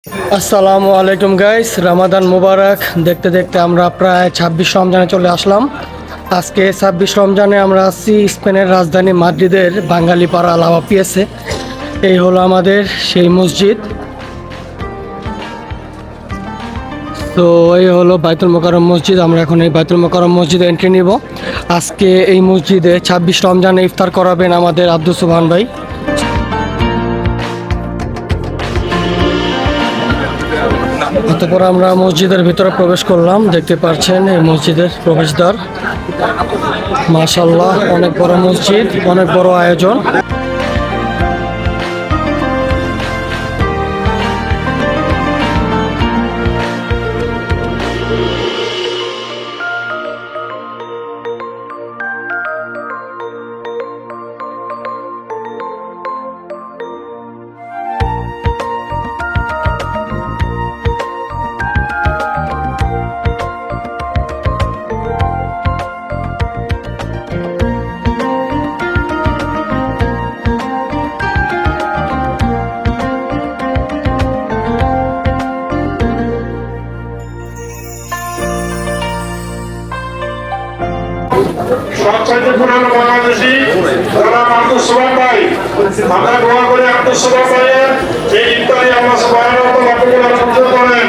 আসসালামু আলাইকুম গাইস, রামাদান মুবারক। দেখতে দেখতে আমরা প্রায় 26 রমজানে চলে আসলাম। আজকে 26 রমজানে আমরা আছি স্পেনের রাজধানী মাদ্রিদের বাঙালিপাড়া লাভা পিএসে। এই হলো আমাদের সেই মসজিদ। তো এই হলো বাইতুল মোকাররম মসজিদ। আমরা এখন এই বাইতুল মোকাররম মসজিদে এন্ট্রি নিব। আজকে এই মসজিদে 26 রমজানে ইফতার করাবেন আমাদের আব্দুল সুবহান ভাই। অতঃপর আমরা মসজিদের ভিতরে প্রবেশ করলাম। দেখতে পাচ্ছেন এই মসজিদের প্রবেশদ্বার। মাশাআল্লাহ, অনেক বড় মসজিদ, অনেক বড় আয়োজন। সবচাইতে পুরানো বাংলাদেশি জনাব আব্দুল সুবহান ভাই, আমরা দোয়া করি আব্দুল সুবহান ভাইয়ের এই ইফতারি আল্লাহ সুবহানাহু ওয়া তাআলা কবুল করেন।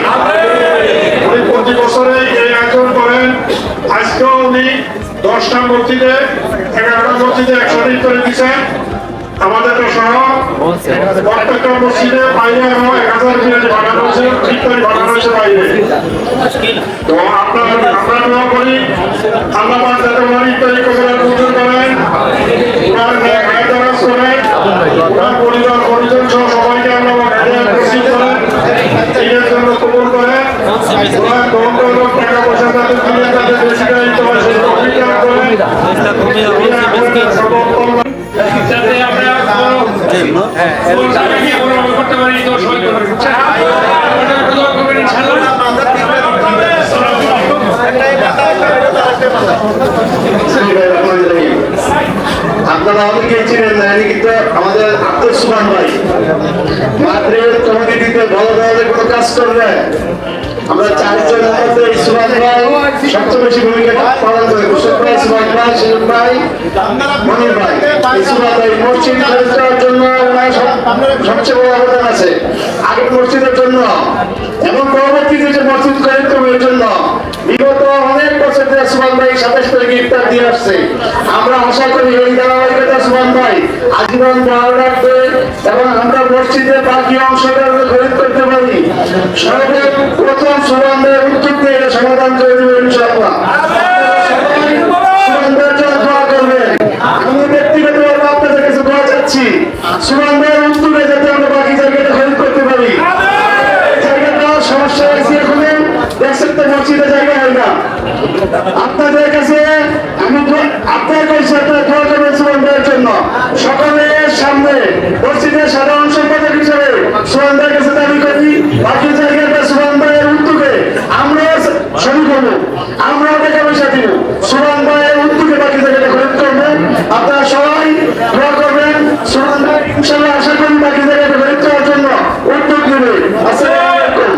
উনি প্রতি বছরেই এই আয়োজন করেন। আজকেও উনি 10টা মসজিদে 11টা মসজিদে একসাথে ইফতারি দিচ্ছেন। আমাদের তো সহ প্রত্যেকটা মসজিদে বাইরে আরো 1000 বিরিয়ানি বানানো হয়েছে, ইফতারি বানানো হয়েছে বাইরে। তো আমরা দোয়া করি আল্লাহ পাক যাতে ওনার ইফতারি কবুল করেন, ওনার নেক হায়াত করেন, ওনার পরিবার পরিজন সহ সবাইকে আল্লাহ হায়াত নসিব করেন, এর জন্য কবুল করেন। ওনার ধন টাকা পয়সা যাতে দুনিয়া যাতে বেশি দেয় তো সেই তৌফিক দান করেন। যাতে আমরা করতে পারি তো সবাই করবেন ইনশাআল্লাহ। আপনারা অনেকেই চিনেন না, কিন্তু আমাদের আব্দুল সুবহান ভাই মাদ্রিদ কমিটিতে ভালো ধরনের কোনো কাজ করলে আমরা চারজনের মধ্যে সুবহান ভাই সবচেয়ে বেশি ভূমিকা পালন করে। কুশল ভাই, সুবহান ভাই, সুজন ভাই, মনির ভাই। সুবহান ভাই মসজিদ তৈরি করার জন্য সবচেয়ে বড় অবদান আছে। আগের মসজিদের জন্য এবং পরবর্তীতে যে মসজিদ তৈরি করবে এর জন্য বিগত অনেক বছর ধরে সুবহান ভাই 27 তারিখে ইফতার দিয়ে আসছে। আমরা আশা করি এই ধারাবাহিকতা সুবহান ভাই আজীবন ভালো রাখবে এবং আমরা মসজিদের বাকি অংশটা খরিদ করতে পারি। সর্বপ্রথম সুবহান ভাইয়ের উদ্যোগ নিয়ে এটা সমাধান করে দেবে ইনশাআল্লাহ। সুবহান ভাইয়ের জন্য দোয়া করবেন। আমি ব্যক্তিগতভাবে আপনাদের কাছে দোয়া চাচ্ছি সুবহান ভাইয়ের উদ্যোগে যাতে আমরা বাকি জায়গাটা খরিদ করতে পারি। জায়গাটা সমস্যা হয়েছে, এখানে দেখছেন তো মসজিদে জায়গা হয় না। আপনাদের কাছে আমি আপনার কাছে দোয়া করবেন সুবহান ভাইয়ের জন্য। সকলের সামনে মসজিদের সাধারণ সম্পাদক হিসেবে সুবহান ভাইয়ের কাছে দাবি করি বাকি জায়গাটা সুবহান ভাইয়ের উদ্যোগে আমরা শুরু করবো, আমরা টাকা পয়সা দিব। সুবহান ভাইয়ের উদ্যোগে বাকি জায়গাটা খরিদ করবেন। আপনারা সবাই দোয়া করবেন সুবহান ভাই ইনশাআল্লাহ আশা করি বাকি জায়গাটা খরিদ করার জন্য উদ্যোগ নেবে। আসসালামু আলাইকুম।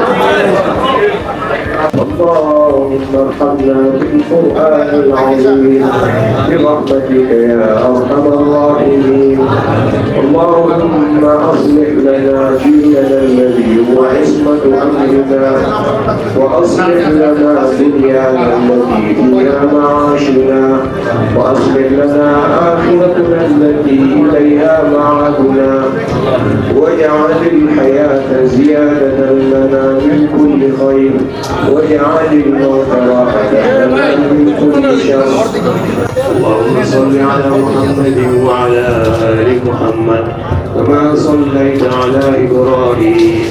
اللهم ارحمنا بالقرآن العظيم برحمتك يا أرحم الراحمين. اللهم أصلح لنا ديننا الذي هو عصمة أمرنا، وأصلح لنا دنيانا التي فيها معاشنا، وأصلح لنا آخرتنا التي إليها معادنا، واجعل الحياة زيادة لنا من كل خير، واجعل الموت راحة لنا من كل شر. اللهم صل على محمد وعلى آل محمد كما صليت على إبراهيم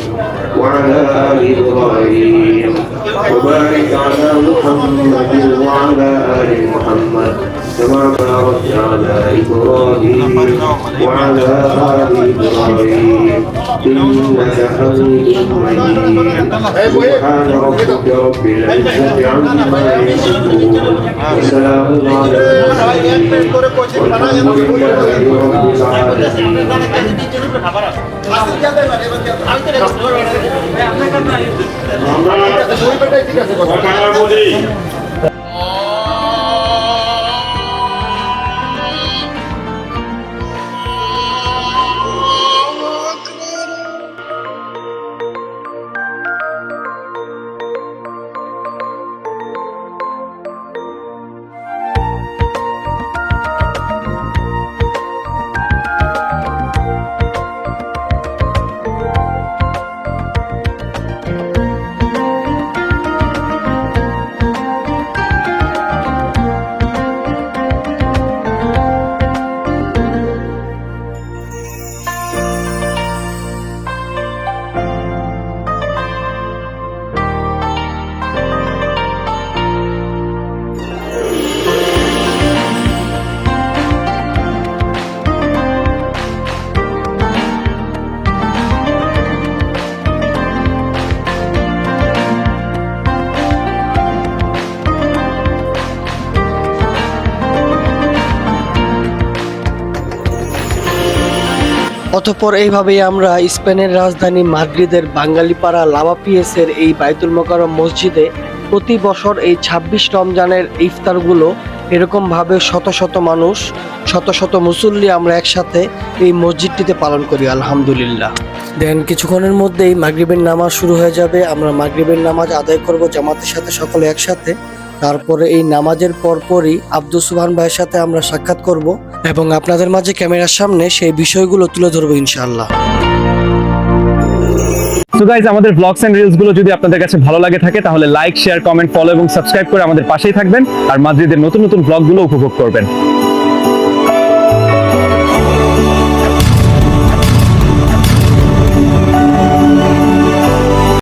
وعلى آل إبراهيم، وبارك على محمد وعلى آل محمد كما باركت على إبراهيم وعلى آل إبراهيم إنك حميد مجيد. سبحان ربك رب العزة عما يصفون وسلام على المرسلين والحمد لله رب العالمين. আমরা কথা বলি অতঃপর এইভাবেই আমরা স্পেনের রাজধানী মাদ্রিদের বাঙালিপাড়া লাভাপিয়েসের এই বাইতুল মোকাররম মসজিদে প্রতি বছর এই ২৬ রমজানের ইফতারগুলো এরকমভাবে শত শত মানুষ, শত শত মুসল্লি আমরা একসাথে এই মসজিদটিতে পালন করি আলহামদুলিল্লাহ। দেন কিছুক্ষণের মধ্যেই মাগরিবের নামাজ শুরু হয়ে যাবে। আমরা মাগরিবের নামাজ আদায় করব জামাতের সাথে সকলে একসাথে। তারপরে এই নামাজের পরপরই আব্দুল সুবহান ভাইয়ের সাথে আমরা সাক্ষাৎ করব এবং আপনাদের মাঝে ক্যামেরার সামনে সেই বিষয়গুলো তুলে ধরবো ইনশাআল্লাহ। সো গাইস, আমাদের ব্লগস এন্ড রিলস গুলো যদি আপনাদের কাছে ভালো লাগে থাকে তাহলে লাইক, শেয়ার, কমেন্ট, ফলো এবং সাবস্ক্রাইব করে আমাদের পাশেই থাকবেন আর মাদ্রিদের নতুন নতুন ব্লগগুলো উপভোগ করবেন।